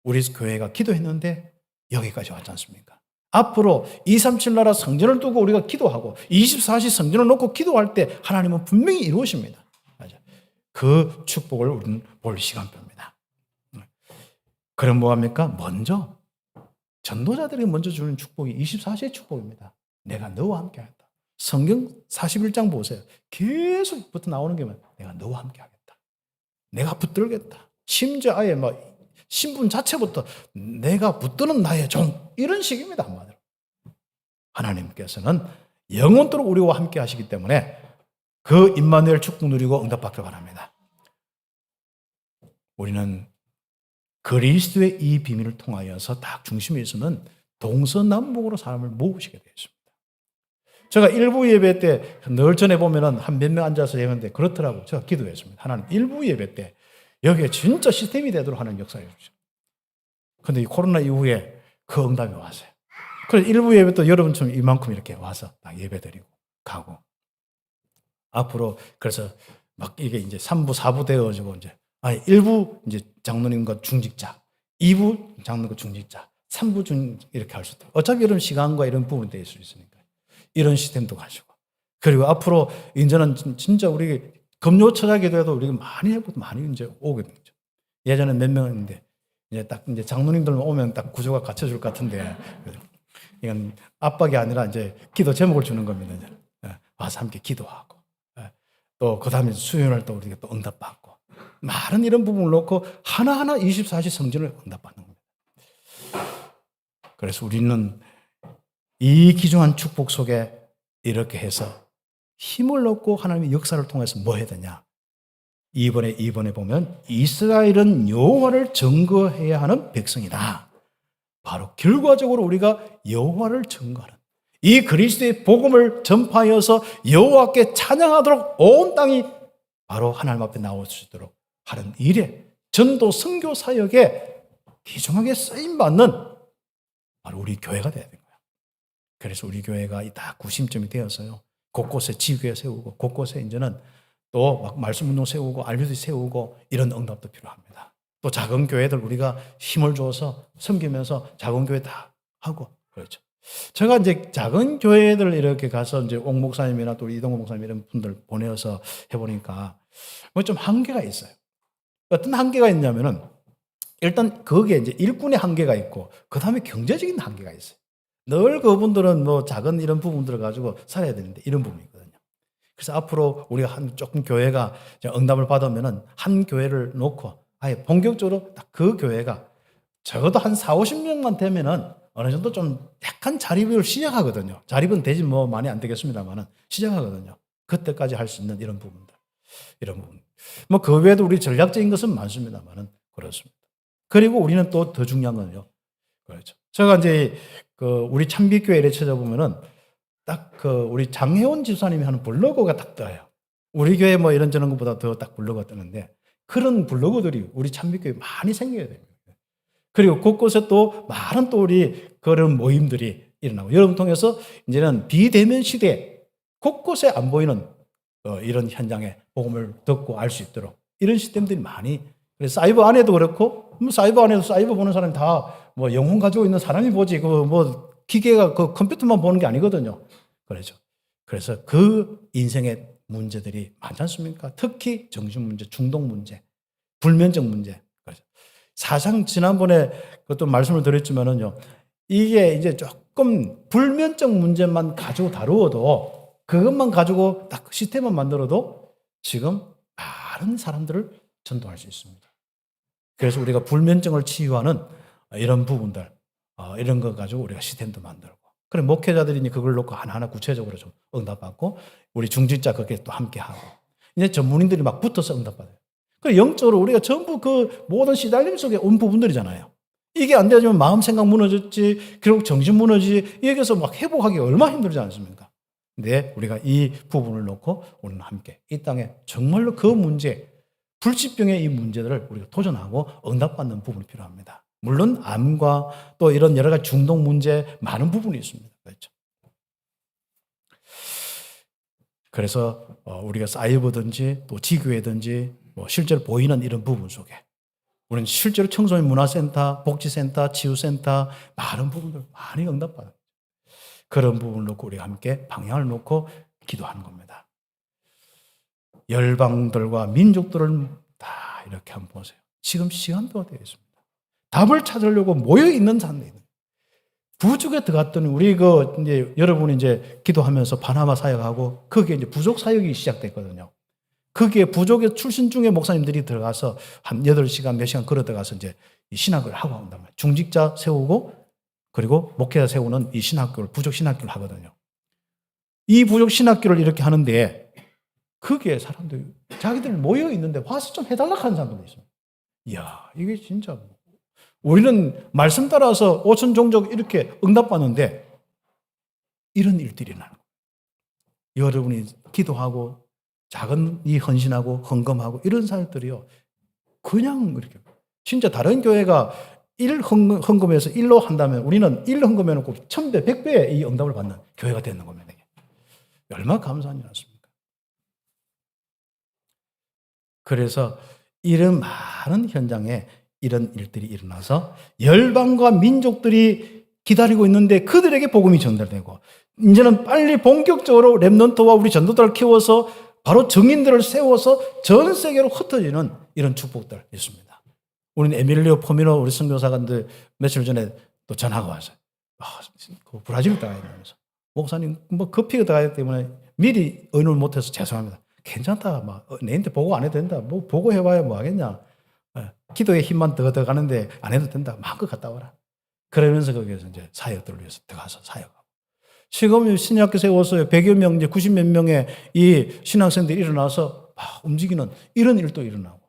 우리 교회가 기도했는데 여기까지 왔지 않습니까? 앞으로 2, 3, 7 나라 성전을 두고 우리가 기도하고 24시 성전을 놓고 기도할 때 하나님은 분명히 이루십니다. 그 축복을 우리는 볼 시간표입니다. 그럼 뭐합니까? 먼저 전도자들이 먼저 주는 축복이 24시의 축복입니다. 내가 너와 함께 하겠다. 성경 41장 보세요. 계속부터 나오는 게 내가 너와 함께 하겠다. 내가 붙들겠다. 심지어 아예 막 신분 자체부터 내가 붙드는 나의 종 이런 식입니다. 한마디로. 하나님께서는 영원토록 우리와 함께 하시기 때문에 그 임마누엘 축복 누리고 응답받길 바랍니다. 우리는 그리스도의 이 비밀을 통하여서 딱 중심에 있으면 동서남북으로 사람을 모으시게 되어 있습니다. 제가 일부 예배 때 늘 전에 보면은 한 몇 명 앉아서 예배하는데 그렇더라고요. 제가 기도했습니다. 하나님 일부 예배 때 여기에 진짜 시스템이 되도록 하는 역사에 주십시오. 그런데 이 코로나 이후에 그 응답이 왔어요. 그래서 일부 예배 또 여러분처럼 이만큼 이렇게 와서 딱 예배 드리고 가고 앞으로 그래서 막 이게 이제 3부, 4부 되어지고 이제 아니 1부 이제 장로님과 중직자, 2부 장로님과 중직자, 3부 중 이렇게 할 수 있다. 어차피 이런 시간과 이런 부분이 될 수 있으니까 이런 시스템도 가지고 그리고 앞으로 이제는 진짜 우리 금요 처자 기도에도 우리가 많이 해보고 많이 이제 오게 되죠. 예전에 몇 명인데 이제 딱 이제 장로님들만 오면 딱 구조가 갖춰질 것 같은데 이건 압박이 아니라 이제 기도 제목을 주는 겁니다. 이제. 와서 함께 기도하고 또 그 다음에 수요일 또 우리가 또 응답받고 많은 이런 부분을 놓고 하나하나 24시 성전을 응답받는 겁니다. 그래서 우리는 이 귀중한 축복 속에 이렇게 해서 힘을 얻고 하나님의 역사를 통해서 뭐 해야 되냐? 이번에 보면 이스라엘은 여호와를 증거해야 하는 백성이다. 바로 결과적으로 우리가 여호와를 증거하는 이 그리스도의 복음을 전파하여서 여호와께 찬양하도록 온 땅이 바로 하나님 앞에 나올 수 있도록 하는 일에 전도 선교 사역에 귀중하게 쓰임받는 바로 우리 교회가 돼야 되는 거예요. 그래서 우리 교회가 다 구심점이 되어서요. 곳곳에 지교회 세우고 곳곳에 이제는 또 막 말씀 운동 세우고 알류도 세우고 이런 응답도 필요합니다. 또 작은 교회들 우리가 힘을 줘서 섬기면서 작은 교회 다 하고 그렇죠. 제가 이제 작은 교회들 이렇게 가서 이제 옥 목사님이나 또 이동호 목사님 이런 분들 보내서 해보니까 뭐 좀 한계가 있어요. 어떤 한계가 있냐면은 일단 거기에 이제 일꾼의 한계가 있고 그 다음에 경제적인 한계가 있어요. 늘 그분들은 뭐 작은 이런 부분들을 가지고 살아야 되는데 이런 부분이 있거든요. 그래서 앞으로 우리가 조금 교회가 응답을 받으면은 한 교회를 놓고 아예 본격적으로 딱 그 교회가 적어도 한 4, 50명만 되면은 어느 정도 좀 약간 자립을 시작하거든요. 자립은 되지 뭐 많이 안 되겠습니다만은 시작하거든요. 그때까지 할 수 있는 이런 부분들. 이런 부분. 뭐 그 외에도 우리 전략적인 것은 많습니다만은 그렇습니다. 그리고 우리는 또 더 중요한 건요. 그렇죠. 제가 이제 우리 참빛교회를 찾아보면은 딱 우리 장혜원 집사님이 하는 블로그가 딱 떠요. 우리 교회 뭐 이런저런 것보다 더 딱 블로그가 뜨는데 그런 블로그들이 우리 참빛교회 많이 생겨야 됩니다. 그리고 곳곳에 또 많은 또 우리 그런 모임들이 일어나고 여러분 통해서 이제는 비대면 시대에 곳곳에 안 보이는 이런 현장에 복음을 듣고 알 수 있도록 이런 시스템들이 많이 그래서 사이버 안에도 그렇고 뭐 사이버 안에도 사이버 보는 사람이 다 뭐 영혼 가지고 있는 사람이 보지 그 뭐 기계가 그 컴퓨터만 보는 게 아니거든요. 그렇죠. 그래서 그 인생의 문제들이 많지 않습니까? 특히 정신 문제, 중독 문제, 불면증 문제. 그렇죠. 사상 지난번에 그것도 말씀을 드렸지만은요. 이게 이제 조금 불면증 문제만 가지고 다루어도 그것만 가지고 딱 시스템만 만들어도 지금 많은 사람들을 전도할 수 있습니다. 그래서 우리가 불면증을 치유하는 이런 부분들, 이런 거 가지고 우리가 시스템도 만들고. 그래, 목회자들이 그걸 놓고 하나하나 구체적으로 좀 응답받고, 우리 중직자 그렇게 또 함께 하고, 이제 전문인들이 막 붙어서 응답받아요. 그래, 영적으로 우리가 전부 그 모든 시달림 속에 온 부분들이잖아요. 이게 안 되면 마음 생각 무너졌지, 결국 정신 무너지지, 여기서 막 회복하기 얼마나 힘들지 않습니까? 근데 우리가 이 부분을 놓고 우리는 함께 이 땅에 정말로 그 문제, 불치병의 이 문제들을 우리가 도전하고 응답받는 부분이 필요합니다. 물론 암과 또 이런 여러 가지 중독 문제 많은 부분이 있습니다. 그렇죠? 그래서 우리가 사이버든지 또 지교회든지 뭐 실제로 보이는 이런 부분 속에 우리는 실제로 청소년 문화센터, 복지센터, 치유센터 많은 부분들 많이 응답받아요. 그런 부분을 놓고 우리가 함께 방향을 놓고 기도하는 겁니다. 열방들과 민족들을 다 이렇게 한번 보세요. 지금 시간표가 되어 있습니다. 답을 찾으려고 모여 있는 사람들이 부족에 들어갔더니 우리 이제 여러분이 이제 기도하면서 바나마 사역하고 거기에 이제 부족 사역이 시작됐거든요. 거기에 부족의 출신 중에 목사님들이 들어가서 한 8시간 몇 시간 걸어 들어가서 이제 이 신학을 하고 온단 말이에요. 중직자 세우고 그리고 목회자 세우는 이 신학교를 부족 신학교를 하거든요. 이 부족 신학교를 이렇게 하는데 거기에 사람들이 자기들 모여 있는데 와서 좀 해달라 하는 사람들도 있어요. 이야, 이게 진짜 우리는 말씀 따라서 5천 종족 이렇게 응답받는데 이런 일들이 나는 거예요. 여러분이 기도하고 작은 이 헌신하고 헌금하고 이런 사역들이요. 그냥 이렇게 진짜 다른 교회가 1 헌금해서 1로 한다면 우리는 1 헌금해놓고 1000배, 100배의 이 응답을 받는 교회가 되는 겁니다. 얼마나 감사한 일 않습니까? 그래서 이런 많은 현장에 이런 일들이 일어나서 열방과 민족들이 기다리고 있는데 그들에게 복음이 전달되고 이제는 빨리 본격적으로 렘넌트와 우리 전도자를 키워서 바로 증인들을 세워서 전 세계로 흩어지는 이런 축복들 있습니다. 우리는 에밀리오 포미노 우리 선교사관들 며칠 전에 또 전화가 왔어요. 그 브라질 가야 되면서 목사님 뭐 급히가 들어가기 때문에 미리 의논을 못해서 죄송합니다. 괜찮다. 막 내한테 보고 안 해도 된다. 뭐 보고해봐야 뭐 하겠냐. 기도에 힘만 더 들어가는데 안 해도 된다. 마음껏 갔다 와라. 그러면서 거기에서 이제 사역들을 위해서 들어가서 사역하고. 지금 신학교 세워서 100여 명, 이제 90몇 명의 이 신학생들이 일어나서 움직이는 이런 일도 일어나고.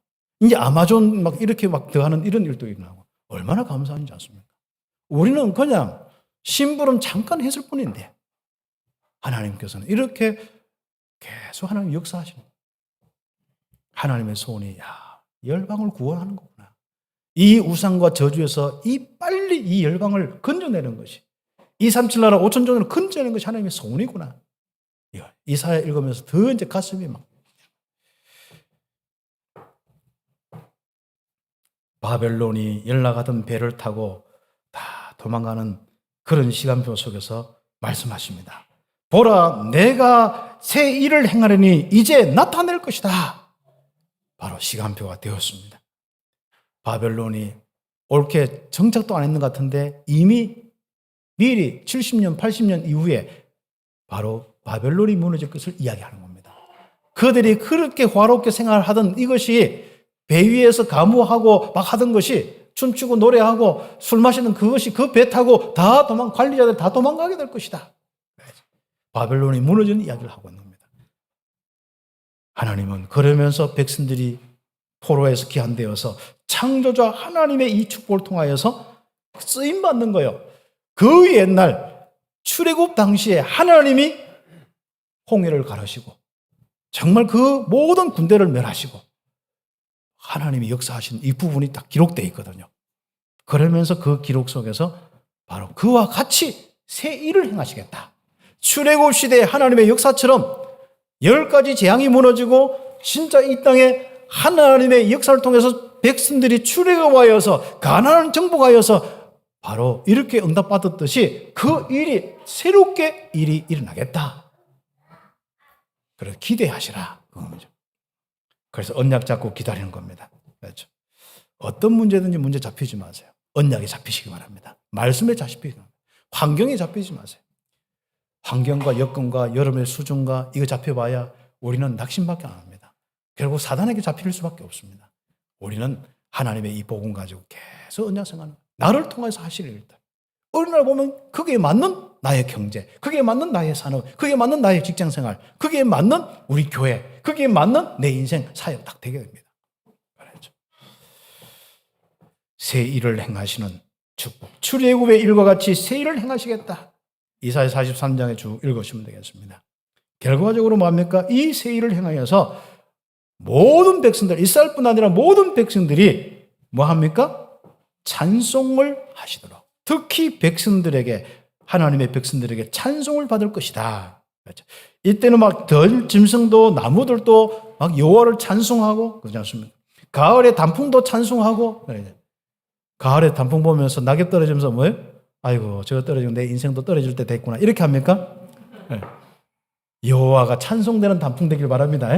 이제 아마존 막 이렇게 막 더하는 이런 일도 일어나고. 얼마나 감사한지 않습니까? 우리는 그냥 심부름 잠깐 했을 뿐인데 하나님께서는 이렇게 계속 하나님 역사하시는 거예요. 하나님의 소원이 열방을 구원하는 거구나. 이 우상과 저주에서 빨리 이 열방을 건져내는 것이 237 나라 5천 종을 건져내는 것이 하나님의 소원이구나. 이사야 읽으면서 더 이제 가슴이 막 바벨론이 연락하던 배를 타고 다 도망가는 그런 시간표 속에서 말씀하십니다. 보라, 내가 새 일을 행하려니 이제 나타낼 것이다. 바로 시간표가 되었습니다. 바벨론이 옳게 정착도 안 했는 것 같은데 이미 미리 70년, 80년 이후에 바로 바벨론이 무너질 것을 이야기하는 겁니다. 그들이 그렇게 화롭게 생활하던 이것이 배 위에서 가무하고 막 하던 것이 춤추고 노래하고 술 마시는 그것이 그 배 타고 다 관리자들 다 도망가게 될 것이다. 바벨론이 무너지는 이야기를 하고 있는 겁니다. 하나님은 그러면서 백성들이 포로에서 귀환되어서 창조자 하나님의 이 축복을 통하여서 쓰임받는 거예요. 그 옛날 출애굽 당시에 하나님이 홍해를 가르시고 정말 그 모든 군대를 멸하시고 하나님이 역사하신 이 부분이 딱 기록되어 있거든요. 그러면서 그 기록 속에서 바로 그와 같이 새 일을 행하시겠다. 출애굽 시대의 하나님의 역사처럼 10가지 재앙이 무너지고 진짜 이 땅에 하나님의 역사를 통해서 백성들이 출애굽하여서 가나안을 정복하여서 바로 이렇게 응답받았듯이 그 일이 새롭게 일이 일어나겠다. 그래서 기대하시라. 그래서 언약 잡고 기다리는 겁니다. 그렇죠? 어떤 문제든지 문제 잡히지 마세요. 언약에 잡히시기 바랍니다. 말씀에 잡히시기 바랍니다. 환경에 잡히지 마세요. 환경과 여건과 여름의 수준과 이거 잡혀봐야 우리는 낙심밖에 안 합니다. 결국 사단에게 잡힐 수밖에 없습니다. 우리는 하나님의 이 복음 가지고 계속 언약 생활하는 나를 통해서 하실 일들. 어느 날 보면 거기에 맞는 나의 경제, 거기에 맞는 나의 산업, 거기에 맞는 나의 직장생활, 거기에 맞는 우리 교회, 거기에 맞는 내 인생 사역 딱 되게 됩니다. 그렇죠? 새 일을 행하시는 축복. 출애굽의 일과 같이 새 일을 행하시겠다. 이사야 43장에 쭉 읽으시면 되겠습니다. 결과적으로 뭡니까? 이 새 일을 행하여서 모든 백성들, 이스라엘뿐 아니라 모든 백성들이 뭐합니까? 찬송을 하시도록. 특히 백성들에게, 하나님의 백성들에게 찬송을 받을 것이다. 그렇죠? 이때는 막 짐승도 나무들도 막 여호와를 찬송하고 그렇지 않습니까? 가을에 단풍도 찬송하고, 가을에 단풍 보면서 낙엽 떨어지면서 뭐예요? 아이고 저거 떨어지면 내 인생도 떨어질 때 됐구나 이렇게 합니까? 네. 여호와가 찬송되는 단풍 되길 바랍니다.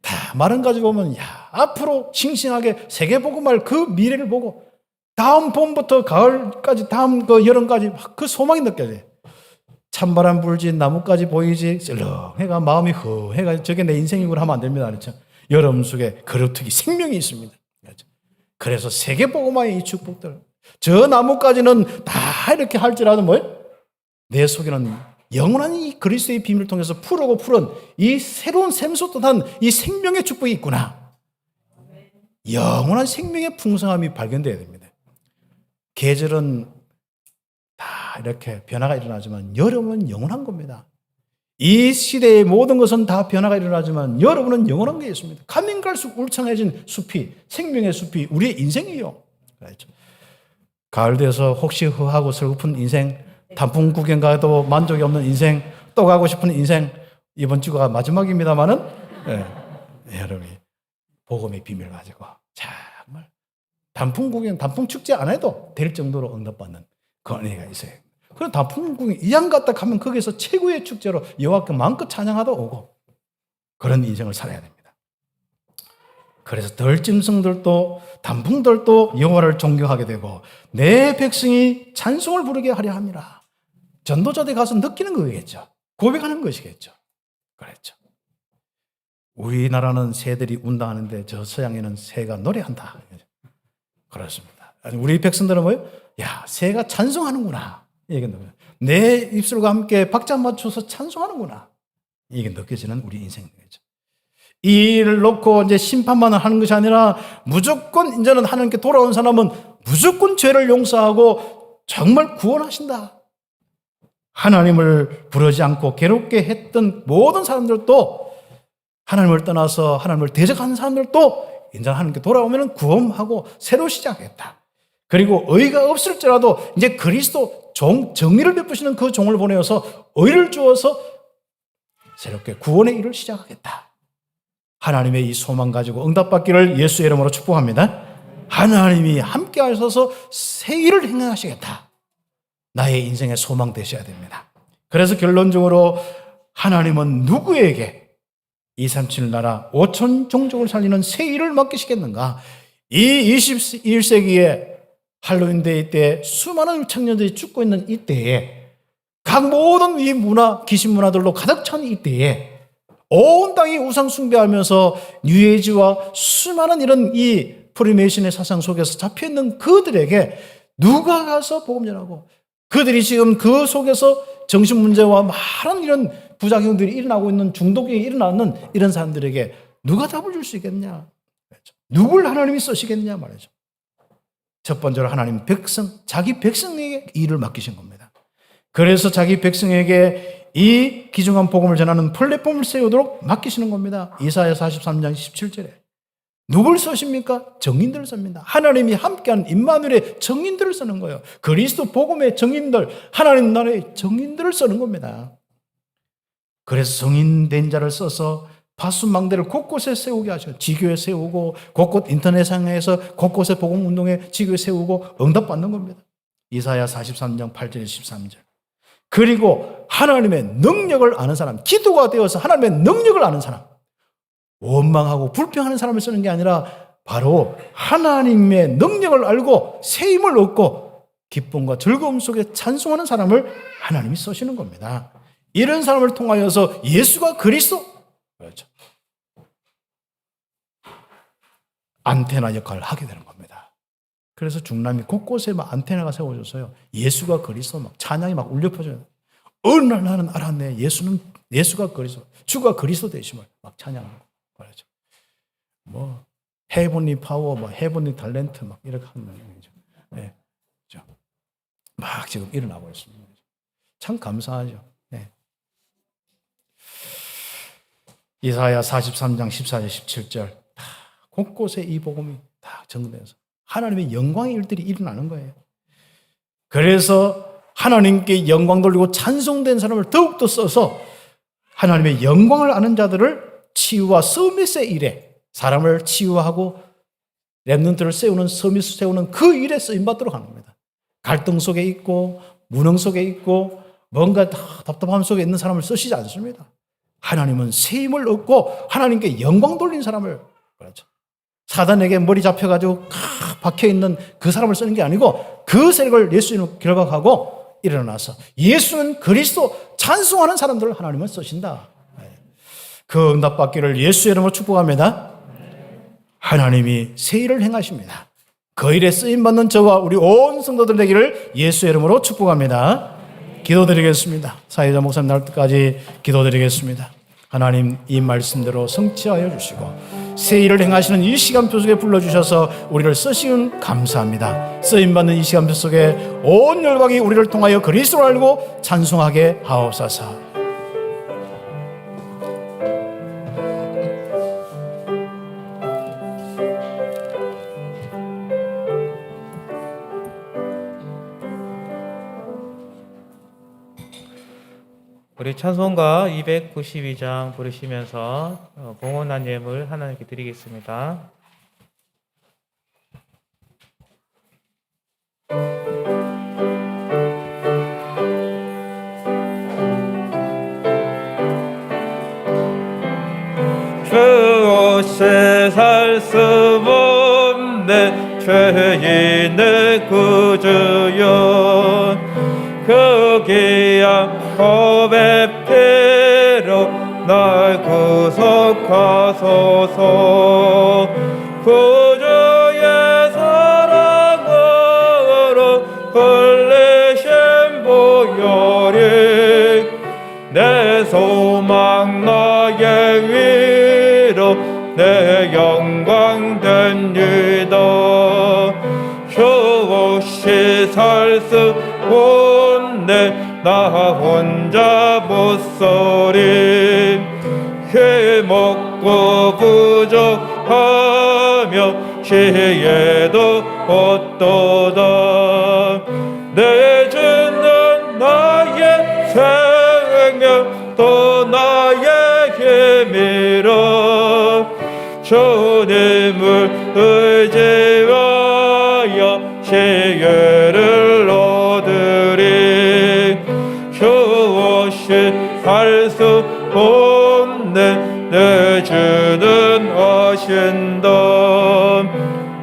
다 마른 가지 보면 앞으로 싱싱하게 세계복음할 그 미래를 보고 다음 봄부터 가을까지 다음 그 여름까지 그 소망이 느껴져요. 찬바람 불지 나뭇가지 보이지 썰렁해가 마음이 허해가 저게 내 인생이구나 하면 안 됩니다. 그렇죠? 여러분 속에 그루터기 생명이 있습니다. 그렇죠? 그래서 세계복음화의 이 축복들 저 나뭇가지는 다 이렇게 할지라도 뭐예요? 내 속에는 영원한 이 그리스도의 비밀을 통해서 푸르고 푸른 이 새로운 샘솟듯한 이 생명의 축복이 있구나. 영원한 생명의 풍성함이 발견되어야 됩니다. 계절은 다 이렇게 변화가 일어나지만 여러분은 영원한 겁니다. 이 시대의 모든 것은 다 변화가 일어나지만 여러분은 영원한 게 있습니다. 가면 갈수록 울창해진 숲이, 생명의 숲이 우리의 인생이에요. 그렇죠? 가을 돼서 혹시 허하고 슬픈 인생, 단풍 구경 가도 만족이 없는 인생, 또 가고 싶은 인생, 이번 주가 마지막입니다만은 여러분이 복음의 비밀을 가지고 정말 단풍 구경, 단풍 축제 안 해도 될 정도로 응답받는 그 은혜가 있어요. 그럼 단풍 구경 이양 갔다 가면 거기서 최고의 축제로 여호와께 마음껏 찬양하다 오고 그런 인생을 살아야 됩니다. 그래서 들짐승들도 단풍들도 여호와를 존경하게 되고 내 백성이 찬송을 부르게 하려 함이라. 전도자들 가서 느끼는 거겠죠. 고백하는 것이겠죠. 그랬죠. 우리나라는 새들이 운다 하는데 저 서양에는 새가 노래한다. 그렇습니다. 우리 백성들은 뭐예요? 야, 새가 찬송하는구나. 이게 내 입술과 함께 박자 맞춰서 찬송하는구나. 이게 느껴지는 우리 인생이죠. 이 일을 놓고 이제 심판만 하는 것이 아니라 무조건 이제는 하나님께 돌아온 사람은 무조건 죄를 용서하고 정말 구원하신다. 하나님을 부르지 않고 괴롭게 했던 모든 사람들도 하나님을 떠나서 하나님을 대적하는 사람들도 이제 하나님께 돌아오면 구원하고 새로 시작했다. 그리고 의가 없을지라도 이제 그리스도 정의를 베푸시는 그 종을 보내어서 의를 주어서 새롭게 구원의 일을 시작하겠다. 하나님의 이 소망 가지고 응답받기를 예수의 이름으로 축복합니다. 하나님이 함께 하셔서 새 일을 행하시겠다. 나의 인생의 소망 되셔야 됩니다. 그래서 결론적으로 하나님은 누구에게 237 나라 5천 종족을 살리는 새 일을 맡기시겠는가? 이 21세기에 할로윈데이 때 수많은 청년들이 죽고 있는 이때에 각 모든 이 문화, 귀신 문화들로 가득 찬 이때에 온 땅이 우상 숭배하면서 뉴에이지와 수많은 이런 이 프리메이션의 사상 속에서 잡혀있는 그들에게 누가 가서 복음 전하고 그들이 지금 그 속에서 정신문제와 많은 이런 부작용들이 일어나고 있는 중독이 일어나는 이런 사람들에게 누가 답을 줄 수 있겠냐? 누굴 하나님이 쓰시겠냐 말이죠. 첫 번째로 하나님 백성, 자기 백성에게 일을 맡기신 겁니다. 그래서 자기 백성에게 이 귀중한 복음을 전하는 플랫폼을 세우도록 맡기시는 겁니다. 이사야 43장 17절에 누굴 쓰십니까? 정인들을 씁니다. 하나님이 함께하는 임마누엘의 정인들을 쓰는 거예요. 그리스도 복음의 정인들, 하나님 나라의 정인들을 쓰는 겁니다. 그래서 성인된 자를 써서 파수망대를 곳곳에 세우게 하셔. 지교에 세우고 곳곳 인터넷상에서 곳곳에 복음운동에 지교에 세우고 응답받는 겁니다. 이사야 43장 8절 13절. 그리고 하나님의 능력을 아는 사람, 기도가 되어서 하나님의 능력을 아는 사람, 원망하고 불평하는 사람을 쓰는 게 아니라 바로 하나님의 능력을 알고 새 힘을 얻고 기쁨과 즐거움 속에 찬송하는 사람을 하나님이 쓰시는 겁니다. 이런 사람을 통하여서 예수가 그리스도, 그렇죠, 안테나 역할을 하게 되는 겁니다. 그래서 중남미 곳곳에 막 안테나가 세워져서요, 예수가 그리스도 막 찬양이 막 울려 퍼져요. 어느 날 나는 알았네. 예수가 그리스도, 주가 그리스도 되심을 막 찬양하고. 그렇죠. 뭐 헤븐리 파워, 뭐 헤븐리 탤런트 막 이렇게 하는 거죠. 네. 막 지금 일어나고 있습니다. 참 감사하죠. 네. 이사야 43장 14절 17절 다 곳곳에 이 복음이 다 전개돼서 하나님의 영광의 일들이 일어나는 거예요. 그래서 하나님께 영광 돌리고 찬송된 사람을 더욱더 써서 하나님의 영광을 아는 자들을 치유와 서밋의 일에 사람을 치유하고 렘넌트를 세우는 서밋을 세우는 그 일에 쓰임받도록 하는 겁니다. 갈등 속에 있고 무능 속에 있고 뭔가 다 답답함 속에 있는 사람을 쓰시지 않습니다. 하나님은 세임을 얻고 하나님께 영광 돌린 사람을 그렇죠. 사단에게 머리 잡혀가지고 박혀있는 그 사람을 쓰는 게 아니고 그 세력을 예수님을 결박하고 일어나서 예수는 그리스도 찬송하는 사람들을 하나님은 쓰신다. 그 응답받기를 예수의 이름으로 축복합니다. 하나님이 새 일을 행하십니다. 그 일에 쓰임받는 저와 우리 온 성도들 되기를 예수의 이름으로 축복합니다. 기도드리겠습니다. 사회자 목사님 날 때까지 기도드리겠습니다. 하나님 이 말씀대로 성취하여 주시고 새 일을 행하시는 이 시간표 속에 불러주셔서 우리를 쓰시는 감사합니다. 쓰임받는 이 시간표 속에 온 열방이 우리를 통하여 그리스도를 알고 찬송하게 하옵소서. 우리 찬송가 292장 부르시면서 봉헌한 예물 하나님께 드리겠습니다. 주 없이 살 수 없네 죄인의 구주여 그 귀한 법의 피로 날 구속하소서 구주의 사랑으로 흘리신 보혈이 내 소망 나의 위로 내 영광 됩니다. 주 없이 살 수 없네 나 혼자 못살이 힘없고 부족하며 지혜도 없도다. 내 주는 나의 생명 또 나의 힘이라 주님을 의지하여 지혜를 얻으리. 주 없이 살 수 없네 내 주는 아신다.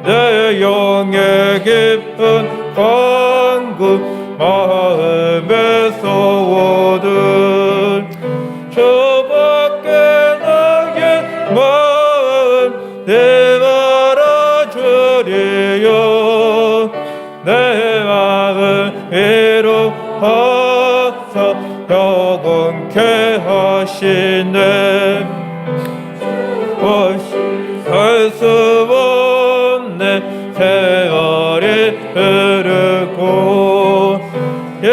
내 영의 깊은 간구 마음에서 얻은 저밖에 나의 마음 내 말아주리여. 내 마음 위로하사 영원케 하시네. 살 수 없네 세월이 흐르고 이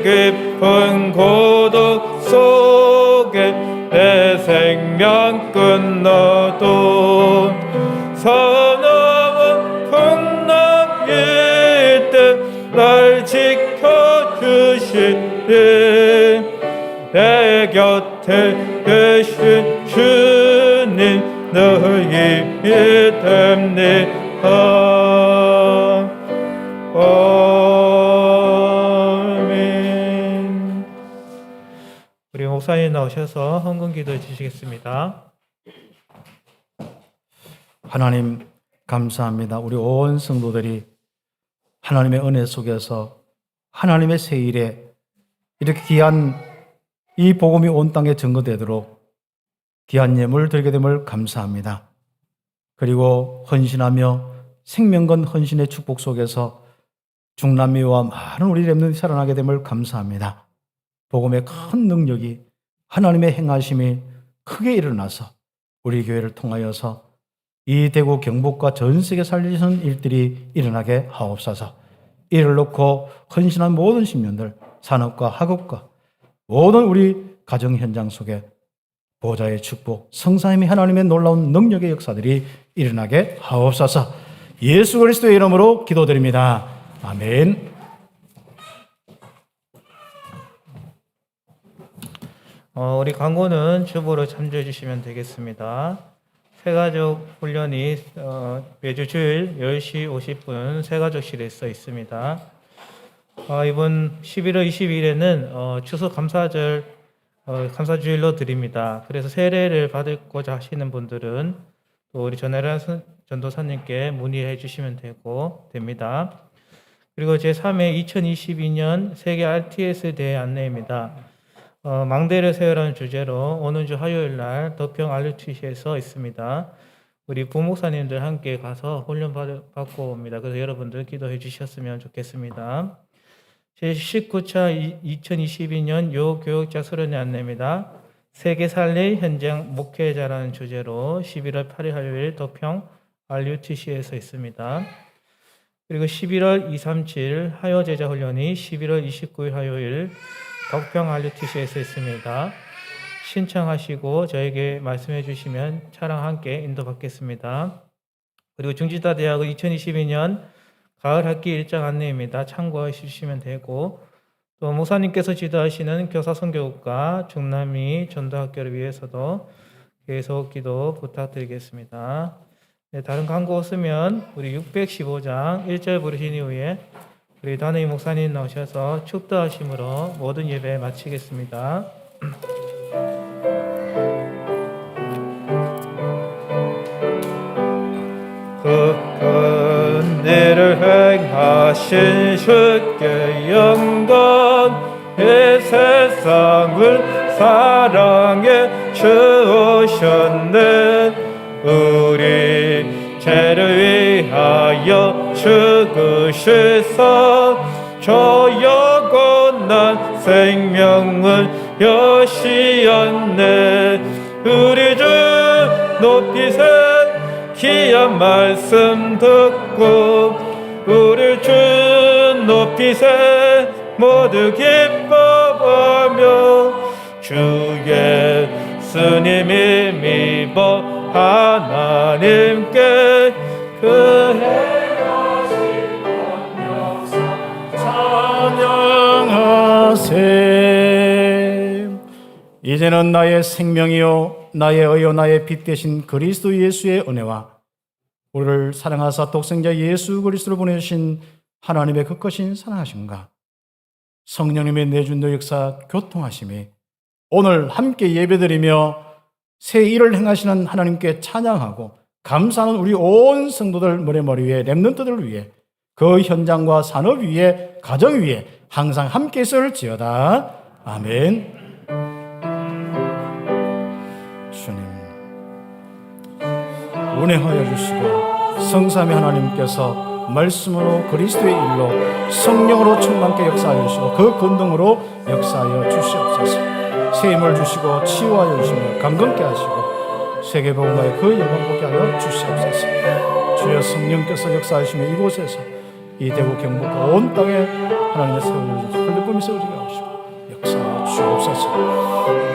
깊은 고독 속에 내 생명 끝나도 사나운 풍랑일 때 날 지켜주시니 내 곁에 계신 주님 너희 됩니다. 아멘. 우리 목사님 나오셔서 헌금 기도해 주시겠습니다. 하나님 감사합니다. 우리 온 성도들이 하나님의 은혜 속에서 하나님의 새 일에 이렇게 귀한 이 복음이 온 땅에 증거되도록 귀한 예물을 드리게 됨을 감사합니다. 그리고 헌신하며 생명건 헌신의 축복 속에서 중남미와 많은 우리 렘넌트가 살아나게 됨을 감사합니다. 복음의 큰 능력이 하나님의 행하심이 크게 일어나서 우리 교회를 통하여서 이 대구 경북과 전 세계 살리시는 일들이 일어나게 하옵소서. 이를 놓고 헌신한 모든 시민들, 산업과 학업과 모든 우리 가정 현장 속에 보좌의 축복, 성삼위 하나님의 놀라운 능력의 역사들이 일어나게 하옵소서. 예수 그리스도의 이름으로 기도드립니다. 아멘. 우리 광고는 주보로 참조해 주시면 되겠습니다. 새가족 훈련이 매주 주일 10시 50분 새가족실에 있습니다. 이번 11월 22일에는 추석 감사절 감사주일로 드립니다. 그래서 세례를 받고자 하시는 분들은 또 우리 전혜란 전도사님께 문의해 주시면 됩니다. 그리고 제3회 2022년 세계 RTS 대회 안내입니다. 망대를 세우라는 주제로 오는 주 화요일 날 덕평 RUTC에서 있습니다. 우리 부목사님들 함께 가서 훈련 받고 옵니다. 그래서 여러분들 기도해 주셨으면 좋겠습니다. 제19차 2022년 요교육자 수련회 안내입니다. 세계 살리 현장 목회자라는 주제로 11월 8일 화요일 덕평 RUTC에서 있습니다. 그리고 11월 2, 3, 7 화요 제자 훈련이 11월 29일 화요일 덕평 RUTC에서 있습니다. 신청하시고 저에게 말씀해 주시면 차랑 함께 인도받겠습니다. 그리고 중지다대학은 2022년 가을 학기 일정 안내입니다. 참고해 주시면 되고, 또 목사님께서 지도하시는 교사선교국과 중남미 전도학교를 위해서도 계속 기도 부탁드리겠습니다. 네, 다른 광고 없으면 우리 615장 1절 부르신 이후에 우리 단의 목사님 나오셔서 축도하심으로 모든 예배 마치겠습니다. 큰 일을 행하신 주께 영광, 이 세상을 사랑해 주셨네. 우리 죄를 위하여 죽으시사 저 영원한 생명을 여시었네. 우리 주 높이세 귀한 말씀 듣고 우리 주 높이세 모두 기뻐하며 주 예수님이 믿어 하나님께 그 행하신 역사 찬양하세. 이제는 나의 생명이요 나의 의요 나의 빛 되신 그리스도 예수의 은혜와 우리를 사랑하사 독생자 예수 그리스도를 보내주신 하나님의 그 크신 사랑하심과 성령님의 내준도 역사 교통하심이 오늘 함께 예배드리며 새 일을 행하시는 하나님께 찬양하고 감사하는 우리 온 성도들 머리 위에 렘넌트들을 위해 그 현장과 산업 위에 가정 위에 항상 함께 있을지어다. 아멘. 주님 은혜하여 주시고 성삼위 하나님께서 말씀으로 그리스도의 일로 성령으로 충만케 역사하여 주시고 그 권능으로 역사하여 주시옵소서. 새 힘을 주시고 치유하여 주시며 강건케 하시고 세계복음화의 그 영광 보게 하여 주시옵소서. 주여 성령께서 역사하시며 이곳에서 이 대구 경북 온 땅에 하나님의 세우는 흘림품이 세워지게 하시고 역사하여 주옵소서.